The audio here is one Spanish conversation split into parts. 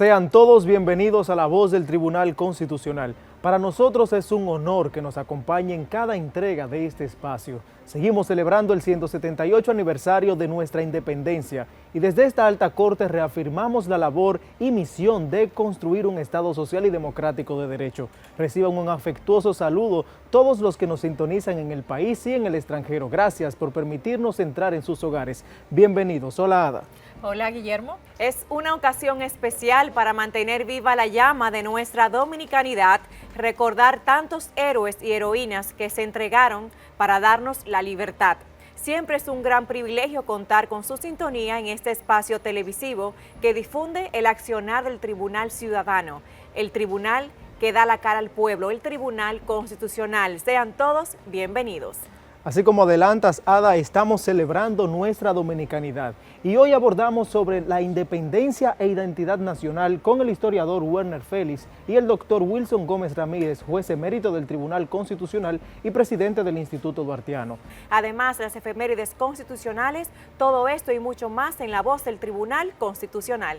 Sean todos bienvenidos a La Voz del Tribunal Constitucional. Para nosotros es un honor que nos acompañe en cada entrega de este espacio. Seguimos celebrando el 178 aniversario de nuestra independencia y desde esta alta corte reafirmamos la labor y misión de construir un Estado social y democrático de derecho. Reciban un afectuoso saludo todos los que nos sintonizan en el país y en el extranjero. Gracias por permitirnos entrar en sus hogares. Bienvenidos. Hola, Ada. Hola, Guillermo. Es una ocasión especial para mantener viva la llama de nuestra dominicanidad, recordar tantos héroes y heroínas que se entregaron para darnos la libertad. Siempre es un gran privilegio contar con su sintonía en este espacio televisivo que difunde el accionar del Tribunal Ciudadano, el tribunal que da la cara al pueblo, el Tribunal Constitucional. Sean todos bienvenidos. Así como adelantas, Ada, estamos celebrando nuestra dominicanidad y hoy abordamos sobre la independencia e identidad nacional con el historiador Werner Félix y el doctor Wilson Gómez Ramírez, juez emérito del Tribunal Constitucional y presidente del Instituto Duartiano. Además, las efemérides constitucionales, todo esto y mucho más en La Voz del Tribunal Constitucional.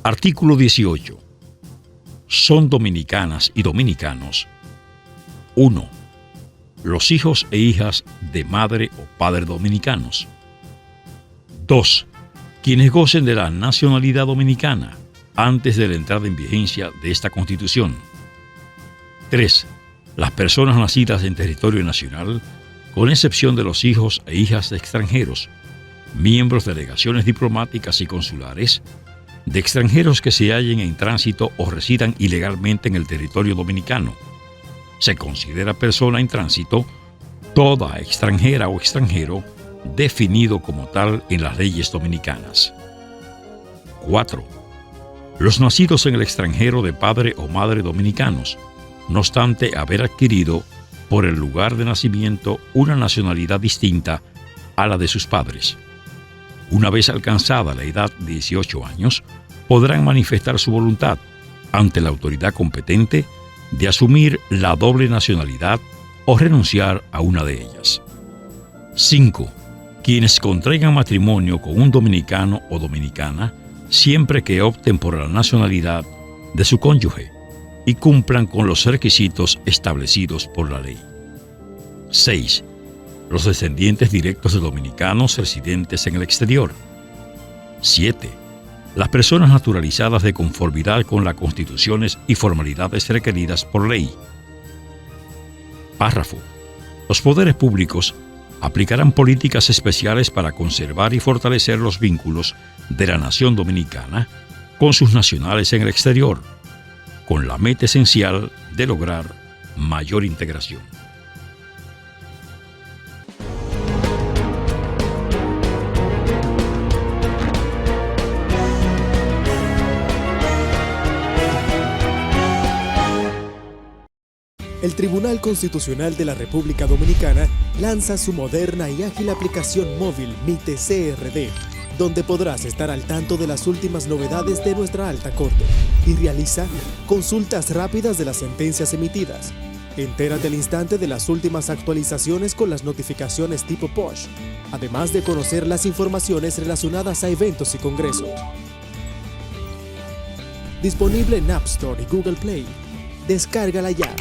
Artículo 18. Son dominicanas y dominicanos. 1. Los hijos e hijas de madre o padre dominicanos. 2. Quienes gocen de la nacionalidad dominicana antes de la entrada en vigencia de esta Constitución. 3. Las personas nacidas en territorio nacional, con excepción de los hijos e hijas de extranjeros, miembros de delegaciones diplomáticas y consulares, de extranjeros que se hallen en tránsito o residan ilegalmente en el territorio dominicano. Se considera persona en tránsito toda extranjera o extranjero definido como tal en las leyes dominicanas. 4. Los nacidos en el extranjero de padre o madre dominicanos, no obstante haber adquirido por el lugar de nacimiento una nacionalidad distinta a la de sus padres. Una vez alcanzada la edad de 18 años, podrán manifestar su voluntad ante la autoridad competente de asumir la doble nacionalidad o renunciar a una de ellas. 5. Quienes contraigan matrimonio con un dominicano o dominicana, siempre que opten por la nacionalidad de su cónyuge y cumplan con los requisitos establecidos por la ley. 6. Los descendientes directos de dominicanos residentes en el exterior. 7. Las personas naturalizadas de conformidad con las constituciones y formalidades requeridas por ley. Párrafo. Los poderes públicos aplicarán políticas especiales para conservar y fortalecer los vínculos de la nación dominicana con sus nacionales en el exterior, con la meta esencial de lograr mayor integración. El Tribunal Constitucional de la República Dominicana lanza su moderna y ágil aplicación móvil MITE CRD, donde podrás estar al tanto de las últimas novedades de nuestra alta corte y realiza consultas rápidas de las sentencias emitidas. Entérate al instante de las últimas actualizaciones con las notificaciones tipo push, además de conocer las informaciones relacionadas a eventos y congresos. Disponible en App Store y Google Play. Descárgala ya.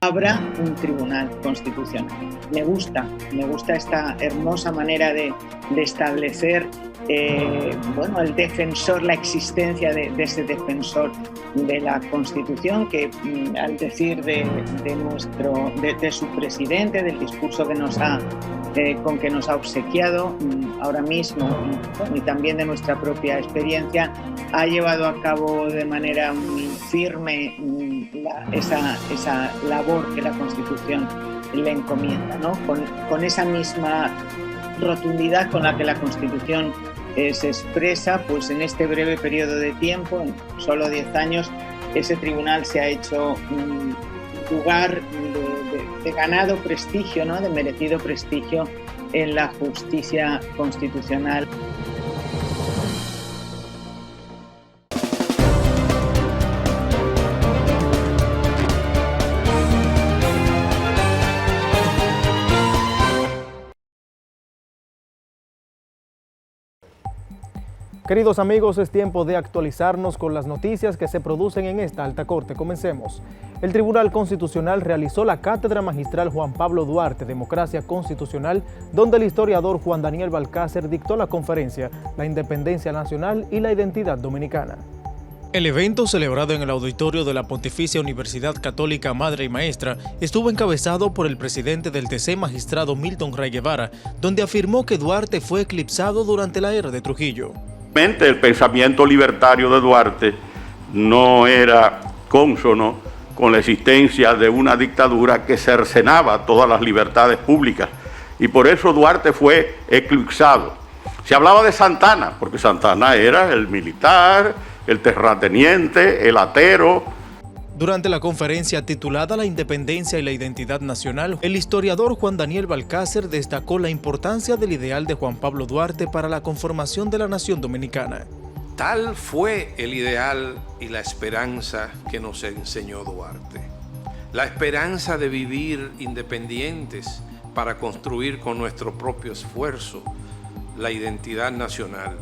Habrá un tribunal constitucional. Me gusta esta hermosa manera de establecer el defensor, la existencia de ese defensor de la Constitución que al decir de su presidente, del discurso con que nos ha obsequiado ahora mismo y también de nuestra propia experiencia, ha llevado a cabo de manera muy firme esa labor que la Constitución le encomienda, ¿no? Con esa misma rotundidad con la que la Constitución se expresa, pues en este breve periodo de tiempo, en solo 10 años, ese tribunal se ha hecho un lugar de ganado prestigio, ¿no? De merecido prestigio en la justicia constitucional. Queridos amigos, es tiempo de actualizarnos con las noticias que se producen en esta alta corte. Comencemos. El Tribunal Constitucional realizó la Cátedra Magistral Juan Pablo Duarte, Democracia Constitucional, donde el historiador Juan Daniel Balcácer dictó la conferencia La Independencia Nacional y la Identidad Dominicana. El evento, celebrado en el auditorio de la Pontificia Universidad Católica Madre y Maestra, estuvo encabezado por el presidente del TC, magistrado Milton Ray Guevara, donde afirmó que Duarte fue eclipsado durante la era de Trujillo. El pensamiento libertario de Duarte no era cónsono con la existencia de una dictadura que cercenaba todas las libertades públicas, y por eso Duarte fue eclipsado. Se hablaba de Santana, porque Santana era el militar, el terrateniente, el atero. Durante la conferencia titulada La Independencia y la Identidad Nacional, el historiador Juan Daniel Balcácer destacó la importancia del ideal de Juan Pablo Duarte para la conformación de la nación dominicana. Tal fue el ideal y la esperanza que nos enseñó Duarte. La esperanza de vivir independientes para construir con nuestro propio esfuerzo la identidad nacional,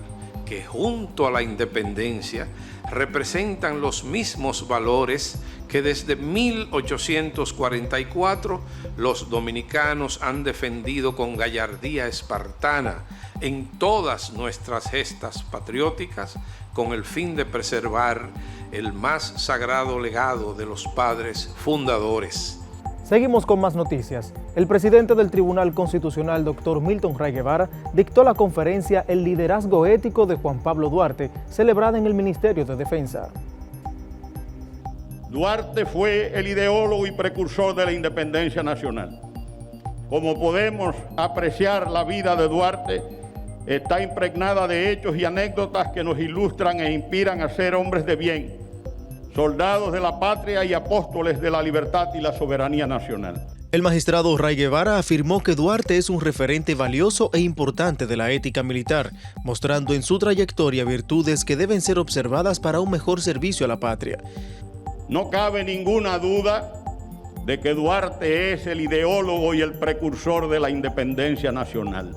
que junto a la independencia representan los mismos valores que desde 1844 los dominicanos han defendido con gallardía espartana en todas nuestras gestas patrióticas, con el fin de preservar el más sagrado legado de los padres fundadores. Seguimos con más noticias. El presidente del Tribunal Constitucional, doctor Milton Ray Guevara, dictó la conferencia El liderazgo ético de Juan Pablo Duarte, celebrada en el Ministerio de Defensa. Duarte fue el ideólogo y precursor de la independencia nacional. Como podemos apreciar, la vida de Duarte está impregnada de hechos y anécdotas que nos ilustran e inspiran a ser hombres de bien, soldados de la patria y apóstoles de la libertad y la soberanía nacional. El magistrado Ray Guevara afirmó que Duarte es un referente valioso e importante de la ética militar, mostrando en su trayectoria virtudes que deben ser observadas para un mejor servicio a la patria. No cabe ninguna duda de que Duarte es el ideólogo y el precursor de la independencia nacional.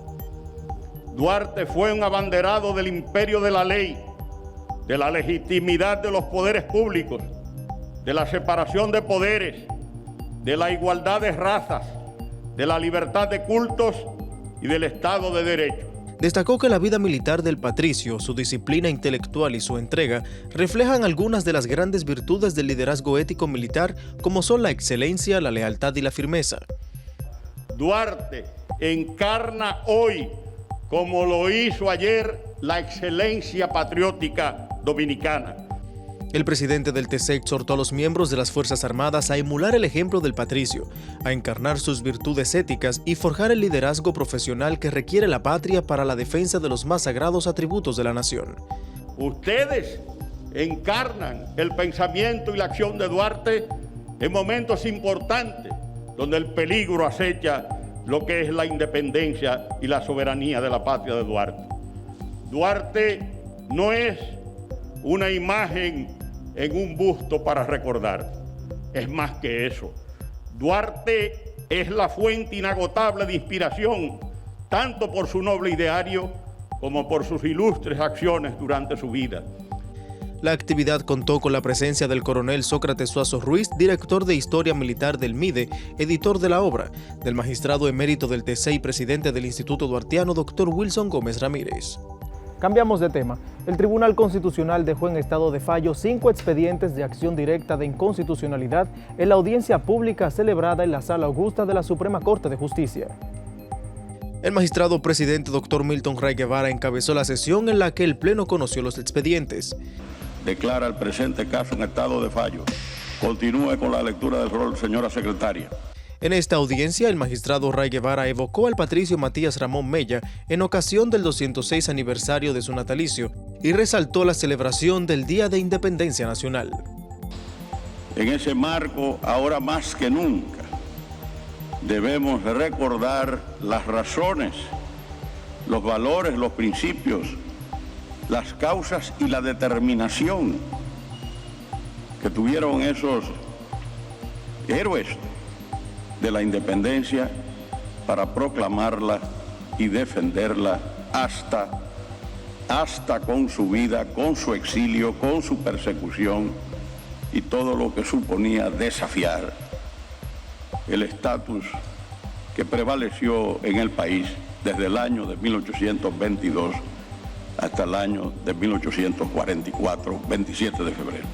Duarte fue un abanderado del imperio de la ley, de la legitimidad de los poderes públicos, de la separación de poderes, de la igualdad de razas, de la libertad de cultos y del Estado de Derecho. Destacó que la vida militar del patricio, su disciplina intelectual y su entrega reflejan algunas de las grandes virtudes del liderazgo ético militar, como son la excelencia, la lealtad y la firmeza. Duarte encarna hoy, como lo hizo ayer, la excelencia patriótica dominicana. El presidente del TC exhortó a los miembros de las Fuerzas Armadas a emular el ejemplo del patricio, a encarnar sus virtudes éticas y forjar el liderazgo profesional que requiere la patria para la defensa de los más sagrados atributos de la nación. Ustedes encarnan el pensamiento y la acción de Duarte en momentos importantes donde el peligro acecha lo que es la independencia y la soberanía de la patria de Duarte. Duarte no es una imagen en un busto para recordar, es más que eso. Duarte es la fuente inagotable de inspiración, tanto por su noble ideario como por sus ilustres acciones durante su vida. La actividad contó con la presencia del coronel Sócrates Suazo Ruiz, director de Historia Militar del MIDE, editor de la obra, del magistrado emérito del TC y presidente del Instituto Duartiano, doctor Wilson Gómez Ramírez. Cambiamos de tema. El Tribunal Constitucional dejó en estado de fallo 5 expedientes de acción directa de inconstitucionalidad en la audiencia pública celebrada en la Sala Augusta de la Suprema Corte de Justicia. El magistrado presidente Dr. Milton Ray Guevara encabezó la sesión en la que el Pleno conoció los expedientes. Declara el presente caso en estado de fallo. Continúe con la lectura del rol, señora secretaria. En esta audiencia, el magistrado Ray Guevara evocó al patricio Matías Ramón Mella en ocasión del 206 aniversario de su natalicio y resaltó la celebración del Día de Independencia Nacional. En ese marco, ahora más que nunca, debemos recordar las razones, los valores, los principios, las causas y la determinación que tuvieron esos héroes de la independencia para proclamarla y defenderla hasta hasta con su vida, con su exilio, con su persecución y todo lo que suponía desafiar el estatus que prevaleció en el país desde el año de 1822 hasta el año de 1844, 27 de febrero.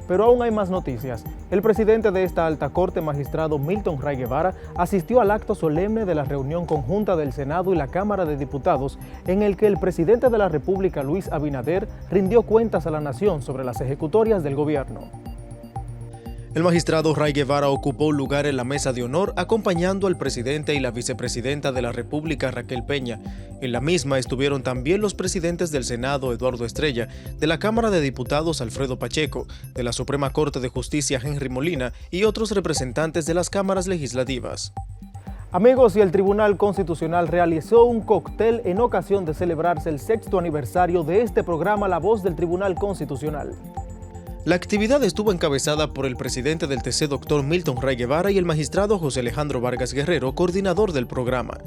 Pero aún hay más noticias. El presidente de esta alta corte, magistrado Milton Ray Guevara, asistió al acto solemne de la reunión conjunta del Senado y la Cámara de Diputados, en el que el presidente de la República, Luis Abinader, rindió cuentas a la nación sobre las ejecutorias del gobierno. El magistrado Ray Guevara ocupó un lugar en la mesa de honor acompañando al presidente y la vicepresidenta de la República, Raquel Peña. En la misma estuvieron también los presidentes del Senado, Eduardo Estrella, de la Cámara de Diputados, Alfredo Pacheco, de la Suprema Corte de Justicia, Henry Molina, y otros representantes de las cámaras legislativas. Amigos, y el Tribunal Constitucional realizó un cóctel en ocasión de celebrarse el 6º aniversario de este programa La Voz del Tribunal Constitucional. La actividad estuvo encabezada por el presidente del TC, Dr. Milton Ray Guevara, y el magistrado José Alejandro Vargas Guerrero, coordinador del programa.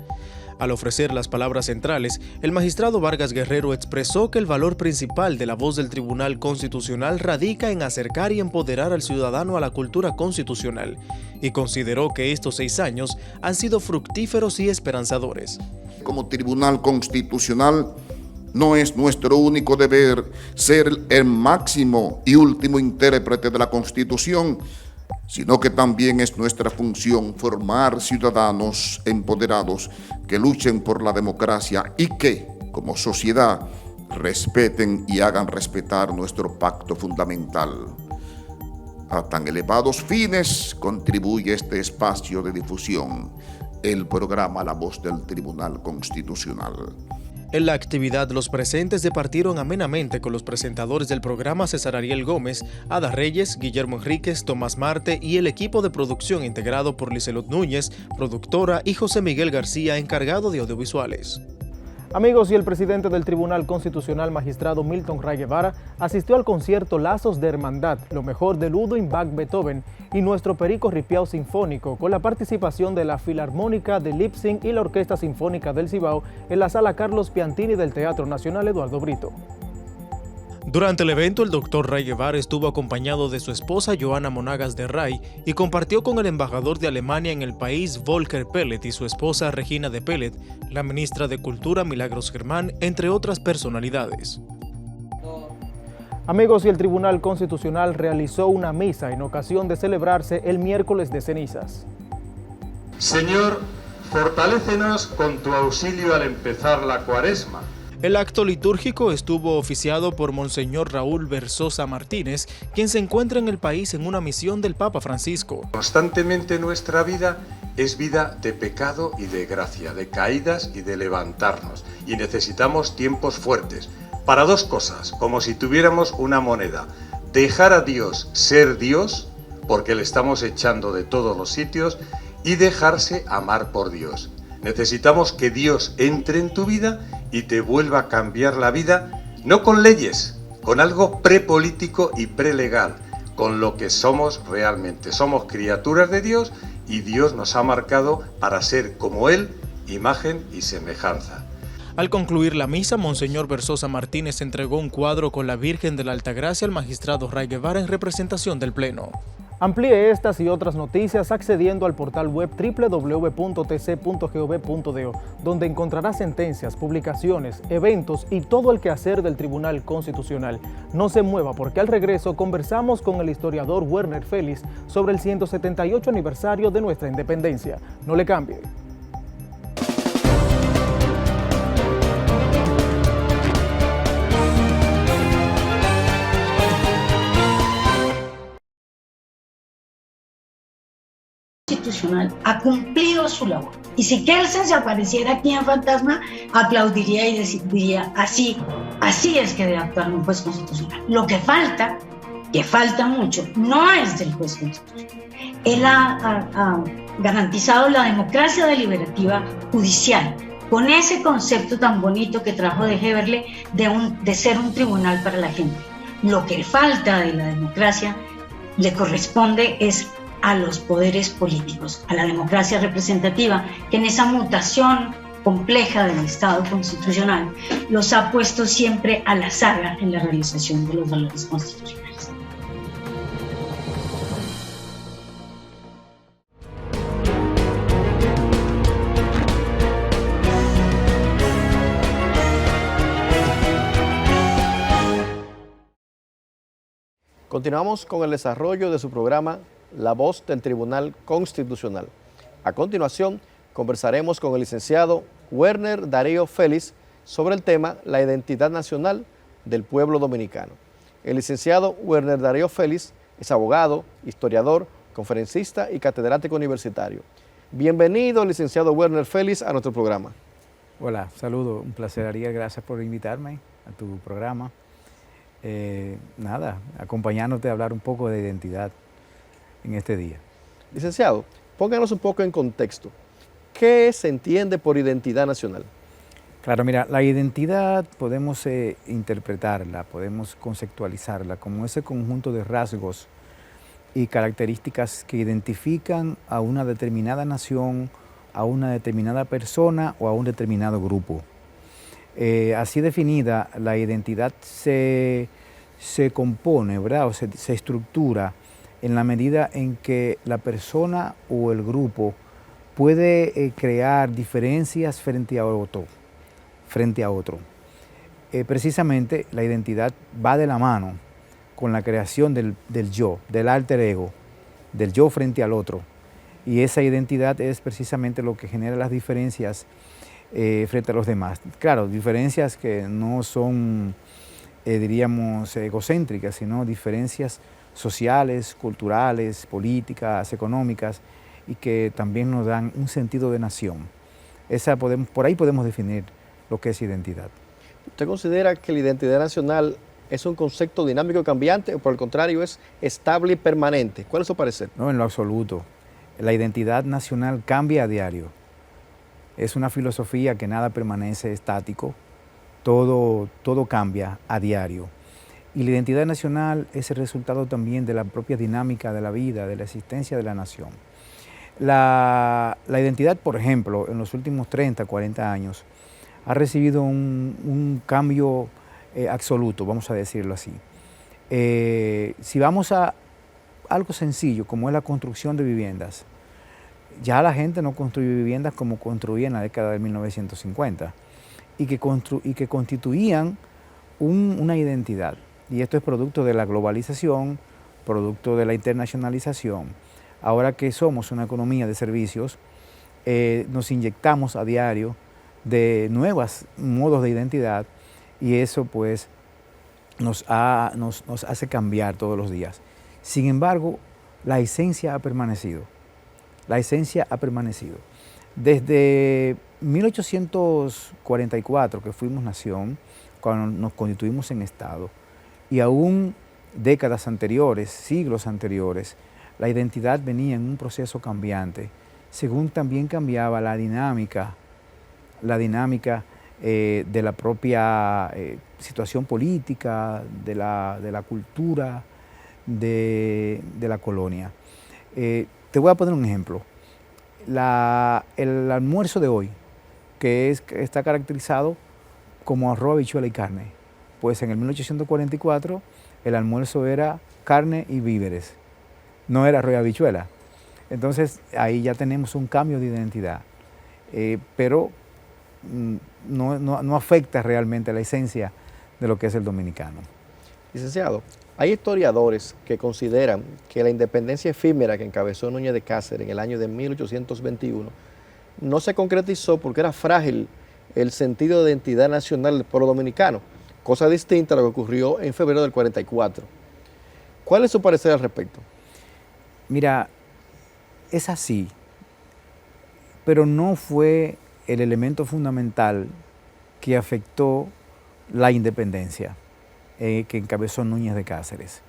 Al ofrecer las palabras centrales, el magistrado Vargas Guerrero expresó que el valor principal de La Voz del Tribunal Constitucional radica en acercar y empoderar al ciudadano a la cultura constitucional, y consideró que estos 6 años han sido fructíferos y esperanzadores. Como Tribunal Constitucional, no es nuestro único deber ser el máximo y último intérprete de la Constitución, sino que también es nuestra función formar ciudadanos empoderados que luchen por la democracia y que, como sociedad, respeten y hagan respetar nuestro pacto fundamental. A tan elevados fines contribuye este espacio de difusión, el programa La Voz del Tribunal Constitucional. En la actividad, los presentes departieron amenamente con los presentadores del programa César Ariel Gómez, Ada Reyes, Guillermo Enríquez, Tomás Marte y el equipo de producción integrado por Lizelot Núñez, productora, y José Miguel García, encargado de audiovisuales. Amigos, y el presidente del Tribunal Constitucional, magistrado Milton Ray Guevara, asistió al concierto Lazos de Hermandad, lo mejor de Ludwig van Beethoven y Nuestro Perico Ripiao Sinfónico, con la participación de la Filarmónica de Leipzig y la Orquesta Sinfónica del Cibao en la Sala Carlos Piantini del Teatro Nacional Eduardo Brito. Durante el evento, el doctor Ray Guevara estuvo acompañado de su esposa Joana Monagas de Ray y compartió con el embajador de Alemania en el país, Volker Pellet, y su esposa Regina de Pellet, la ministra de Cultura Milagros Germán, entre otras personalidades. Amigos, y el Tribunal Constitucional realizó una misa en ocasión de celebrarse el miércoles de cenizas. Señor, fortalécenos con tu auxilio al empezar la Cuaresma. El acto litúrgico estuvo oficiado por Monseñor Raúl Versosa Martínez, quien se encuentra en el país en una misión del Papa Francisco. Constantemente nuestra vida es vida de pecado y de gracia, de caídas y de levantarnos. Y necesitamos tiempos fuertes para 2 cosas, como si tuviéramos una moneda. Dejar a Dios ser Dios, porque le estamos echando de todos los sitios, y dejarse amar por Dios. Necesitamos que Dios entre en tu vida y te vuelva a cambiar la vida, no con leyes, con algo prepolítico y prelegal, con lo que somos realmente. Somos criaturas de Dios y Dios nos ha marcado para ser como Él, imagen y semejanza. Al concluir la misa, Monseñor Versosa Martínez entregó un cuadro con la Virgen de la Altagracia al magistrado Ray Guevara en representación del Pleno. Amplíe estas y otras noticias accediendo al portal web www.tc.gov.do, donde encontrará sentencias, publicaciones, eventos y todo el quehacer del Tribunal Constitucional. No se mueva, porque al regreso conversamos con el historiador Werner Félix sobre el 178 aniversario de nuestra independencia. No le cambie. Ha cumplido su labor. Y si Kelsen se apareciera aquí en Fantasma, aplaudiría y diría, así es que debe actuar un juez constitucional. Lo que falta mucho, no es del juez constitucional. Él ha garantizado la democracia deliberativa judicial, con ese concepto tan bonito que trajo de Heberle de ser un tribunal para la gente. Lo que falta de la democracia le corresponde es a los poderes políticos, a la democracia representativa, que en esa mutación compleja del Estado constitucional, los ha puesto siempre a la saga en la realización de los valores constitucionales. Continuamos con el desarrollo de su programa La Voz del Tribunal Constitucional. A continuación, conversaremos con el licenciado Werner Darío Félix sobre el tema la identidad nacional del pueblo dominicano. El licenciado Werner Darío Félix es abogado, historiador, conferencista y catedrático universitario. Bienvenido, licenciado Werner Félix, a nuestro programa. Hola, saludo, un placer, Ariel, gracias por invitarme a tu programa. Acompañándote a hablar un poco de identidad en este día. Licenciado, pónganos un poco en contexto. ¿Qué se entiende por identidad nacional? Claro, mira, la identidad podemos interpretarla, podemos conceptualizarla como ese conjunto de rasgos y características que identifican a una determinada nación, a una determinada persona o a un determinado grupo. Así definida, la identidad se compone, ¿verdad? O se estructura en la medida en que la persona o el grupo puede crear diferencias frente a otro. Precisamente la identidad va de la mano con la creación del yo, del alter ego, del yo frente al otro. Y esa identidad es precisamente lo que genera las diferencias frente a los demás. Claro, diferencias que no son, diríamos, egocéntricas, sino diferencias sociales, culturales, políticas, económicas, y que también nos dan un sentido de nación. Por ahí podemos definir lo que es identidad. ¿Usted considera que la identidad nacional es un concepto dinámico y cambiante o por el contrario es estable y permanente? ¿Cuál es su parecer? No, en lo absoluto. La identidad nacional cambia a diario. Es una filosofía que nada permanece estático, todo cambia a diario. Y la identidad nacional es el resultado también de la propia dinámica de la vida, de la existencia de la nación. La identidad, por ejemplo, en los últimos 30, 40 años, ha recibido un cambio absoluto, vamos a decirlo así. Si vamos a algo sencillo, como es la construcción de viviendas, ya la gente no construye viviendas como construía en la década de 1950 y que constituían una identidad. Y esto es producto de la globalización, producto de la internacionalización. Ahora que somos una economía de servicios, nos inyectamos a diario de nuevos modos de identidad y eso pues nos hace cambiar todos los días. Sin embargo, la esencia ha permanecido. La esencia ha permanecido. Desde 1844, que fuimos nación, cuando nos constituimos en Estado, y aún décadas anteriores, siglos anteriores, la identidad venía en un proceso cambiante, según también cambiaba la dinámica de la propia situación política, de la cultura, de la colonia. Te voy a poner un ejemplo. El almuerzo de hoy, que está caracterizado como arroz, habichuela y carne, pues en el 1844 el almuerzo era carne y víveres, no era arroz y habichuela. Entonces ahí ya tenemos un cambio de identidad, pero no afecta realmente la esencia de lo que es el dominicano. Licenciado, hay historiadores que consideran que la independencia efímera que encabezó Núñez de Cáceres en el año de 1821 no se concretizó porque era frágil el sentido de identidad nacional del pueblo dominicano, cosa distinta a lo que ocurrió en febrero del 44. ¿Cuál es su parecer al respecto? Mira, es así, pero no fue el elemento fundamental que afectó la independencia que encabezó Núñez de Cáceres.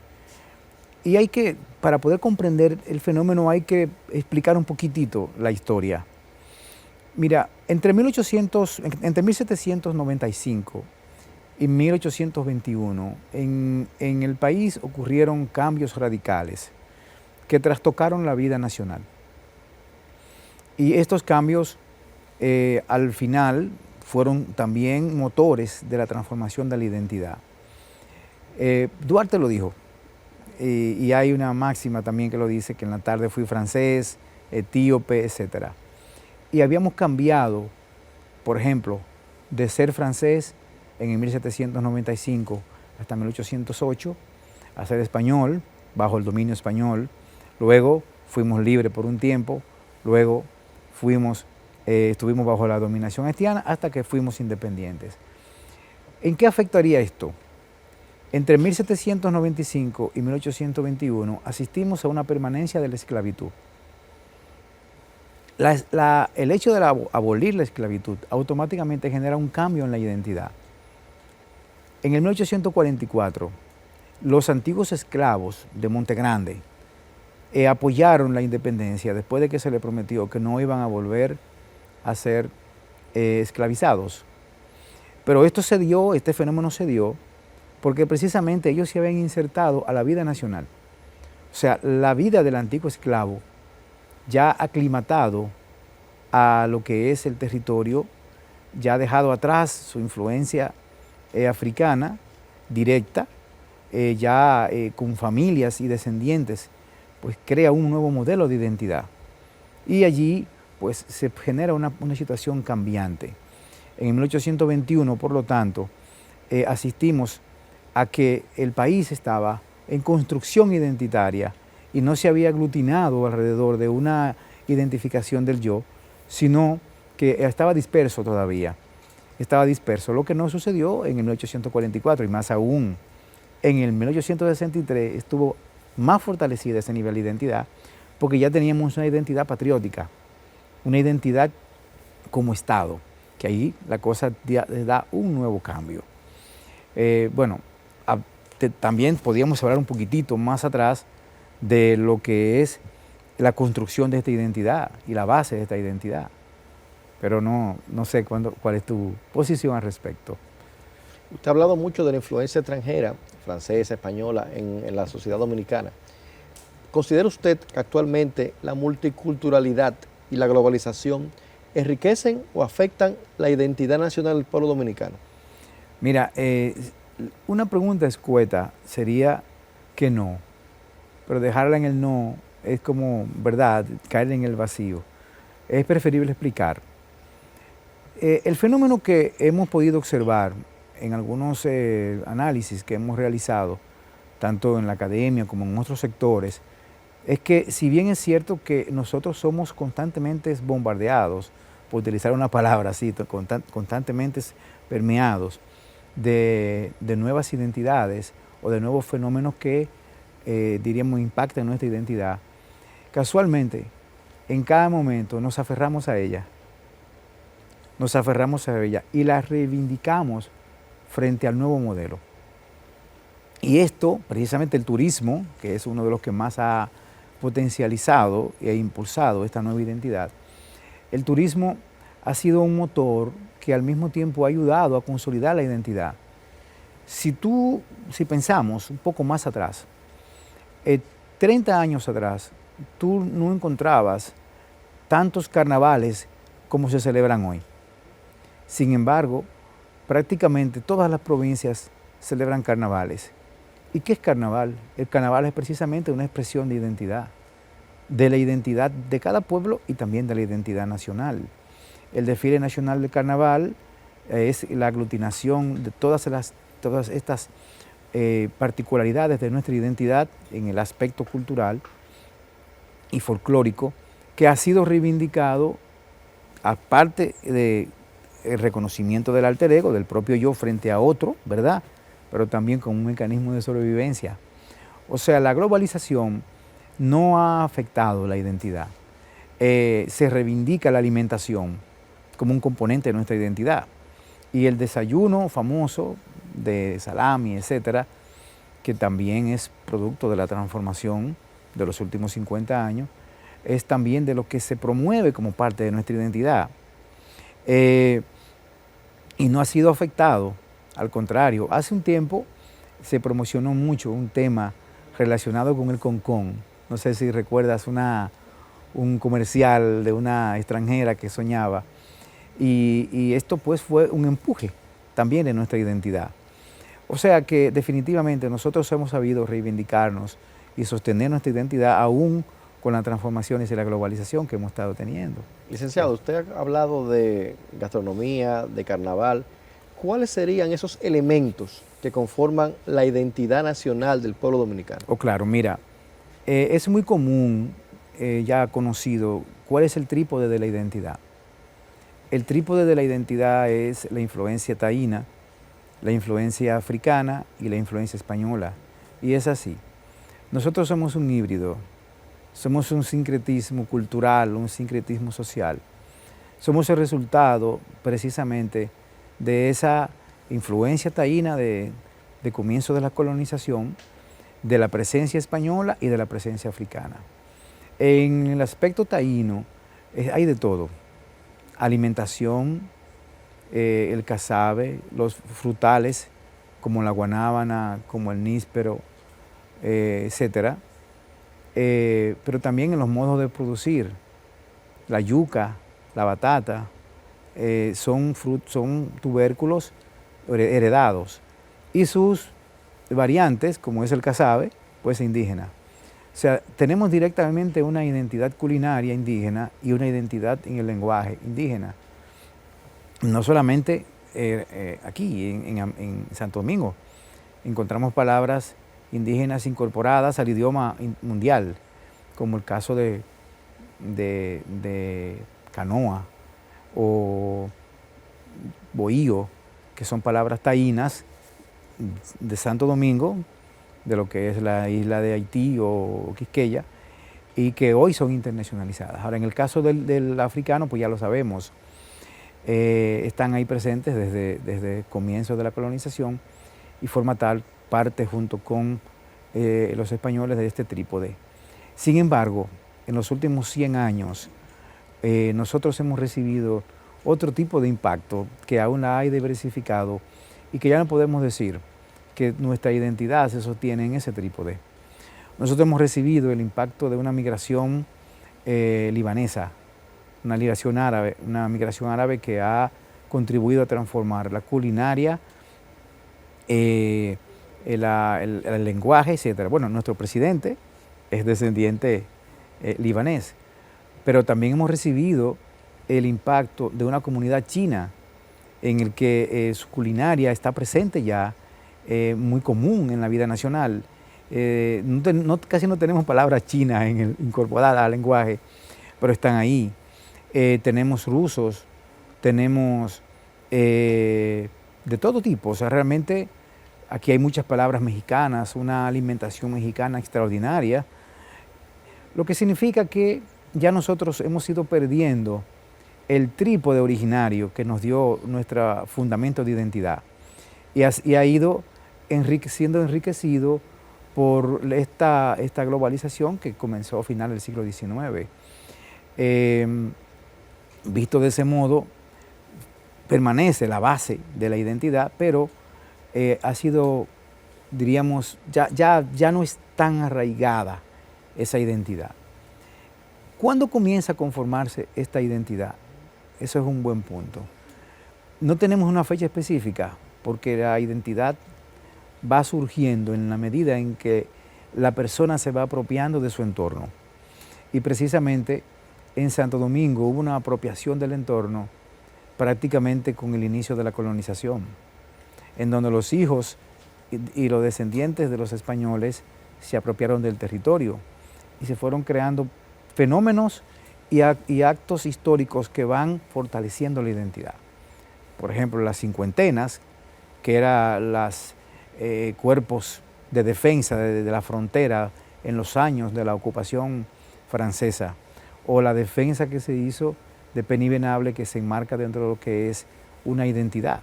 Y para poder comprender el fenómeno hay que explicar un poquitito la historia. Mira, entre 1795 y 1821, en el país ocurrieron cambios radicales que trastocaron la vida nacional. Y estos cambios al final fueron también motores de la transformación de la identidad. Duarte lo dijo, y hay una máxima también que lo dice, que en la tarde fui francés, etíope, etc. Y habíamos cambiado, por ejemplo, de ser francés en el 1795 hasta 1808, a ser español, bajo el dominio español. Luego fuimos libres por un tiempo, luego estuvimos bajo la dominación haitiana hasta que fuimos independientes. ¿En qué afectaría esto? Entre 1795 y 1821 asistimos a una permanencia de la esclavitud. El hecho de abolir la esclavitud automáticamente genera un cambio en la identidad. En el 1844, los antiguos esclavos de Monte Grande apoyaron la independencia después de que se le prometió que no iban a volver a ser esclavizados. Pero este fenómeno se dio porque precisamente ellos se habían insertado a la vida nacional. O sea, la vida del antiguo esclavo, ya aclimatado a lo que es el territorio, ya ha dejado atrás su influencia africana directa, con familias y descendientes, pues crea un nuevo modelo de identidad. Y allí pues se genera una situación cambiante. En 1821, por lo tanto, asistimos a que el país estaba en construcción identitaria y no se había aglutinado alrededor de una identificación del yo, sino que estaba disperso todavía. Estaba disperso, lo que no sucedió en el 1844 y más aún en el 1863 estuvo más fortalecida ese nivel de identidad porque ya teníamos una identidad patriótica, una identidad como Estado, que ahí la cosa da un nuevo cambio. También podríamos hablar un poquitito más atrás de lo que es la construcción de esta identidad y la base de esta identidad. Pero no sé cuál es tu posición al respecto. Usted ha hablado mucho de la influencia extranjera, francesa, española, en la sociedad dominicana. ¿Considera usted que actualmente la multiculturalidad y la globalización enriquecen o afectan la identidad nacional del pueblo dominicano? Mira, una pregunta escueta sería que no, pero dejarla en el no es como, ¿verdad?, caer en el vacío. Es preferible explicar. El fenómeno que hemos podido observar en algunos análisis que hemos realizado, tanto en la academia como en otros sectores, es que si bien es cierto que nosotros somos constantemente bombardeados, por utilizar una palabra así, constantemente permeados de nuevas identidades o de nuevos fenómenos que, diríamos, impactan nuestra identidad, casualmente, en cada momento nos aferramos a ella. Nos aferramos a ella y la reivindicamos frente al nuevo modelo. Y esto, precisamente el turismo, que es uno de los que más ha potencializado e impulsado esta nueva identidad, el turismo ha sido un motor que al mismo tiempo ha ayudado a consolidar la identidad. Si pensamos un poco más atrás, 30 años atrás, tú no encontrabas tantos carnavales como se celebran hoy. Sin embargo, prácticamente todas las provincias celebran carnavales. ¿Y qué es carnaval? El carnaval es precisamente una expresión de la identidad de cada pueblo y también de la identidad nacional. El desfile nacional del carnaval es la aglutinación de todas estas particularidades de nuestra identidad en el aspecto cultural y folclórico, que ha sido reivindicado, aparte del reconocimiento del alter ego, del propio yo frente a otro, ¿verdad?, pero también como un mecanismo de sobrevivencia. O sea, la globalización no ha afectado la identidad. Se reivindica la alimentación como un componente de nuestra identidad. Y el desayuno famoso de salami, etcétera, que también es producto de la transformación de los últimos 50 años, es también de lo que se promueve como parte de nuestra identidad. Y no ha sido afectado, al contrario. Hace un tiempo se promocionó mucho un tema relacionado con el concón. No sé si recuerdas un comercial de una extranjera que soñaba. y esto pues fue un empuje también de nuestra identidad. O sea que definitivamente nosotros hemos sabido reivindicarnos y sostener nuestra identidad aún con las transformaciones y la globalización que hemos estado teniendo. Licenciado, usted ha hablado de gastronomía, de carnaval. ¿Cuáles serían esos elementos que conforman la identidad nacional del pueblo dominicano? Oh, claro, mira, es muy común, ya conocido, cuál es el trípode de la identidad. El trípode de la identidad es la influencia taína, la influencia africana y la influencia española. Y es así. Nosotros somos un híbrido, somos un sincretismo cultural, un sincretismo social. Somos el resultado precisamente de esa influencia taína de comienzo de la colonización, de la presencia española y de la presencia africana. En el aspecto taíno hay de todo: alimentación, el casabe, los frutales como la guanábana, como el níspero, etcétera. Pero también en los modos de producir, la yuca, la batata, son tubérculos heredados, y sus variantes, como es el casabe, pues indígena. O sea, tenemos directamente una identidad culinaria indígena y una identidad en el lenguaje indígena. No solamente aquí en Santo Domingo encontramos palabras indígenas incorporadas al idioma mundial, como el caso de canoa o bohío, que son palabras taínas de Santo Domingo, de lo que es la isla de Haití o Quisqueya, y que hoy son internacionalizadas. Ahora, en el caso del africano, pues ya lo sabemos, están ahí presentes desde el comienzo de la colonización y forma tal parte junto con los españoles de este trípode. Sin embargo, en los últimos 100 años, nosotros hemos recibido otro tipo de impacto que aún hay diversificado y que ya no podemos decir que nuestra identidad se sostiene en ese trípode. Nosotros hemos recibido el impacto de una migración libanesa, una migración árabe que ha contribuido a transformar la culinaria, el lenguaje, etc. Bueno, nuestro presidente es descendiente libanés, pero también hemos recibido el impacto de una comunidad china en el que su culinaria está presente ya, muy común en la vida nacional. Casi no tenemos palabras chinas incorporadas al lenguaje, pero están ahí. Tenemos rusos, tenemos de todo tipo. O sea, realmente aquí hay muchas palabras mexicanas, una alimentación mexicana extraordinaria, lo que significa que ya nosotros hemos ido perdiendo el trípode originario que nos dio nuestro fundamento de identidad y ha ido siendo enriquecido por esta globalización que comenzó a final del siglo XIX. Visto de ese modo, permanece la base de la identidad, pero ha sido, diríamos, ya no es tan arraigada esa identidad. ¿Cuándo comienza a conformarse esta identidad? Eso es un buen punto. No tenemos una fecha específica, porque la identidad va surgiendo en la medida en que la persona se va apropiando de su entorno. Y precisamente en Santo Domingo hubo una apropiación del entorno prácticamente con el inicio de la colonización, en donde los hijos y los descendientes de los españoles se apropiaron del territorio y se fueron creando fenómenos y actos históricos que van fortaleciendo la identidad. Por ejemplo, las cincuentenas, que eran los cuerpos de defensa de la frontera en los años de la ocupación francesa, o la defensa que se hizo de Penivenable, que se enmarca dentro de lo que es una identidad.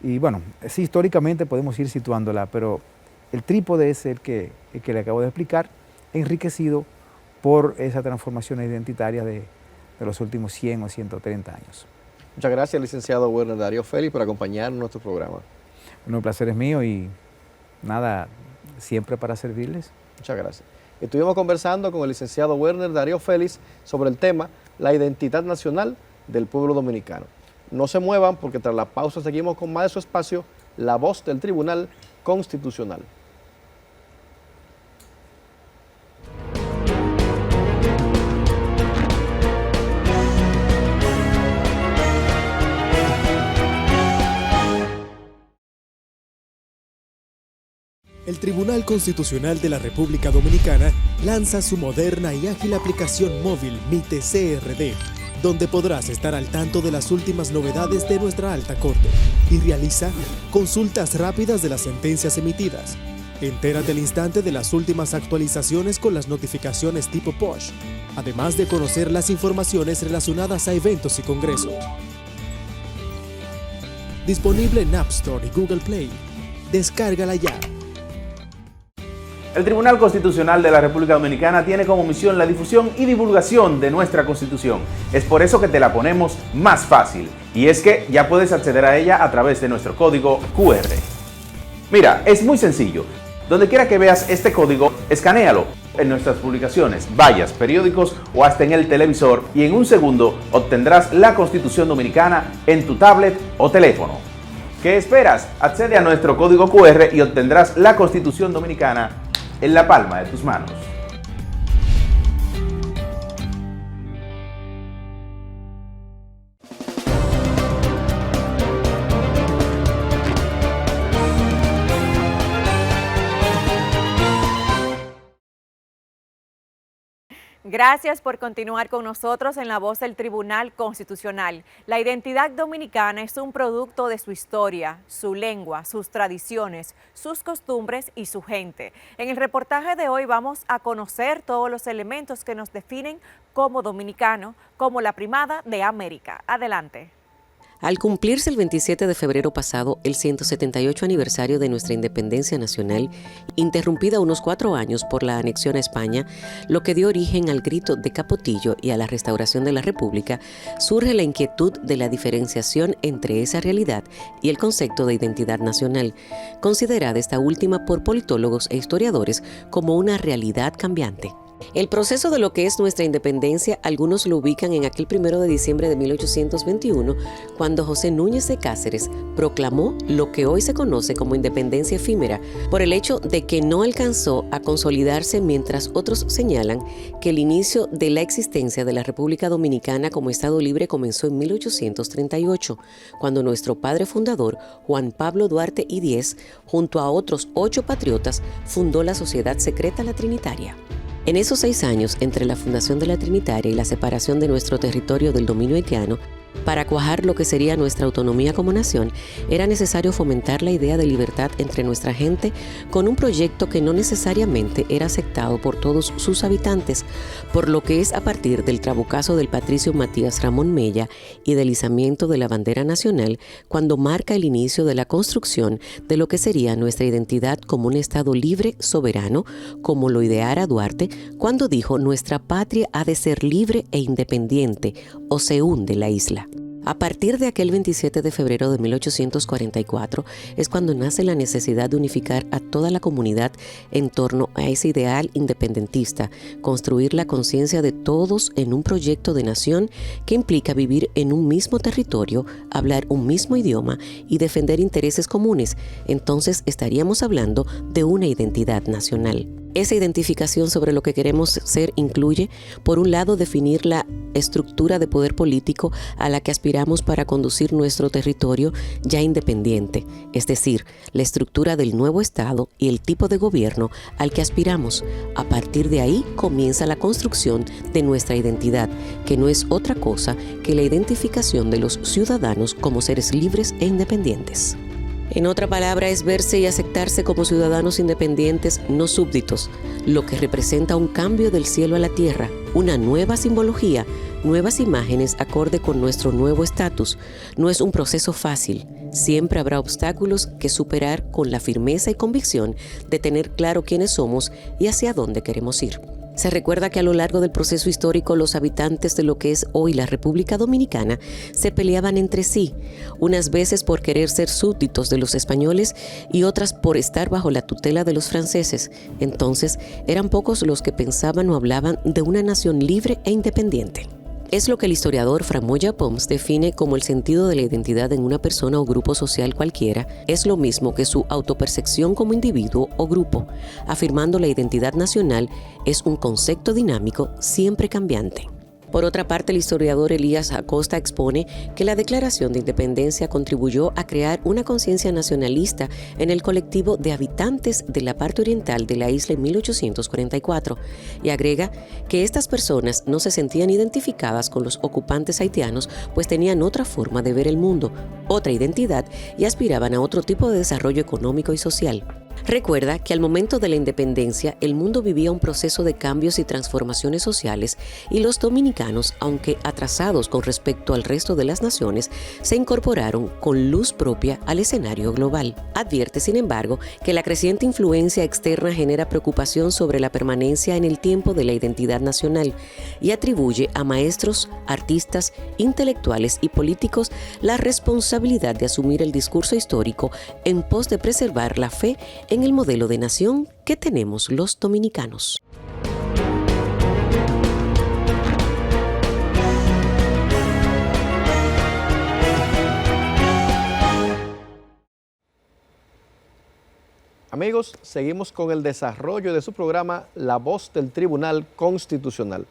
Y bueno, sí, históricamente podemos ir situándola, pero el trípode es el que le acabo de explicar, enriquecido por esa transformación identitaria de los últimos 100 o 130 años. Muchas gracias, licenciado Werner Darío Félix, por acompañarnos en nuestro programa. Bueno, el placer es mío y nada, siempre para servirles. Muchas gracias. Estuvimos conversando con el licenciado Werner Darío Félix sobre el tema la identidad nacional del pueblo dominicano. No se muevan porque tras la pausa seguimos con más de su espacio, La Voz del Tribunal Constitucional. El Tribunal Constitucional de la República Dominicana lanza su moderna y ágil aplicación móvil MiTeCRD, donde podrás estar al tanto de las últimas novedades de nuestra alta corte y realiza consultas rápidas de las sentencias emitidas. Entérate al instante de las últimas actualizaciones con las notificaciones tipo push, además de conocer las informaciones relacionadas a eventos y congresos. Disponible en App Store y Google Play. Descárgala ya. El Tribunal Constitucional de la República Dominicana tiene como misión la difusión y divulgación de nuestra Constitución. Es por eso que te la ponemos más fácil. Y es que ya puedes acceder a ella a través de nuestro código QR. Mira, es muy sencillo. Donde quiera que veas este código, escanéalo en nuestras publicaciones, vallas, periódicos o hasta en el televisor y en un segundo obtendrás la Constitución Dominicana en tu tablet o teléfono. ¿Qué esperas? Accede a nuestro código QR y obtendrás la Constitución Dominicana en la palma de tus manos. Gracias por continuar con nosotros en La Voz del Tribunal Constitucional. La identidad dominicana es un producto de su historia, su lengua, sus tradiciones, sus costumbres y su gente. En el reportaje de hoy vamos a conocer todos los elementos que nos definen como dominicano, como la primada de América. Adelante. Al cumplirse el 27 de febrero pasado el 178 aniversario de nuestra independencia nacional, interrumpida unos 4 años por la anexión a España, lo que dio origen al grito de Capotillo y a la restauración de la República, surge la inquietud de la diferenciación entre esa realidad y el concepto de identidad nacional, considerada esta última por politólogos e historiadores como una realidad cambiante. El proceso de lo que es nuestra independencia, algunos lo ubican en aquel 1 de diciembre de 1821, cuando José Núñez de Cáceres proclamó lo que hoy se conoce como independencia efímera, por el hecho de que no alcanzó a consolidarse, mientras otros señalan que el inicio de la existencia de la República Dominicana como Estado libre comenzó en 1838, cuando nuestro padre fundador, Juan Pablo Duarte y Díez, junto a otros 8 patriotas, fundó la Sociedad Secreta La Trinitaria. En esos 6 años, entre la fundación de la Trinitaria y la separación de nuestro territorio del dominio haitiano, para cuajar lo que sería nuestra autonomía como nación, era necesario fomentar la idea de libertad entre nuestra gente con un proyecto que no necesariamente era aceptado por todos sus habitantes, por lo que es a partir del trabucazo del patricio Matías Ramón Mella y del izamiento de la bandera nacional cuando marca el inicio de la construcción de lo que sería nuestra identidad como un Estado libre, soberano, como lo ideara Duarte cuando dijo: nuestra patria ha de ser libre e independiente o se hunde la isla. A partir de aquel 27 de febrero de 1844 es cuando nace la necesidad de unificar a toda la comunidad en torno a ese ideal independentista, construir la conciencia de todos en un proyecto de nación que implica vivir en un mismo territorio, hablar un mismo idioma y defender intereses comunes. Entonces estaríamos hablando de una identidad nacional. Esa identificación sobre lo que queremos ser incluye, por un lado, definir la estructura de poder político a la que aspiramos para conducir nuestro territorio ya independiente, es decir, la estructura del nuevo Estado y el tipo de gobierno al que aspiramos. A partir de ahí comienza la construcción de nuestra identidad, que no es otra cosa que la identificación de los ciudadanos como seres libres e independientes. En otra palabra, es verse y aceptarse como ciudadanos independientes, no súbditos, lo que representa un cambio del cielo a la tierra, una nueva simbología, nuevas imágenes acorde con nuestro nuevo estatus. No es un proceso fácil, siempre habrá obstáculos que superar con la firmeza y convicción de tener claro quiénes somos y hacia dónde queremos ir. Se recuerda que a lo largo del proceso histórico los habitantes de lo que es hoy la República Dominicana se peleaban entre sí, unas veces por querer ser súbditos de los españoles y otras por estar bajo la tutela de los franceses. Entonces eran pocos los que pensaban o hablaban de una nación libre e independiente. Es lo que el historiador Framoya Pons define como el sentido de la identidad en una persona o grupo social cualquiera, es lo mismo que su autopercepción como individuo o grupo, afirmando la identidad nacional es un concepto dinámico siempre cambiante. Por otra parte, el historiador Elías Acosta expone que la Declaración de Independencia contribuyó a crear una conciencia nacionalista en el colectivo de habitantes de la parte oriental de la isla en 1844 y agrega que estas personas no se sentían identificadas con los ocupantes haitianos, pues tenían otra forma de ver el mundo, otra identidad y aspiraban a otro tipo de desarrollo económico y social. Recuerda que al momento de la independencia, el mundo vivía un proceso de cambios y transformaciones sociales y los dominicanos, aunque atrasados con respecto al resto de las naciones, se incorporaron con luz propia al escenario global. Advierte, sin embargo, que la creciente influencia externa genera preocupación sobre la permanencia en el tiempo de la identidad nacional y atribuye a maestros, artistas, intelectuales y políticos la responsabilidad de asumir el discurso histórico en pos de preservar la fe en el modelo de nación que tenemos los dominicanos. Amigos, seguimos con el desarrollo de su programa La Voz del Tribunal Constitucional.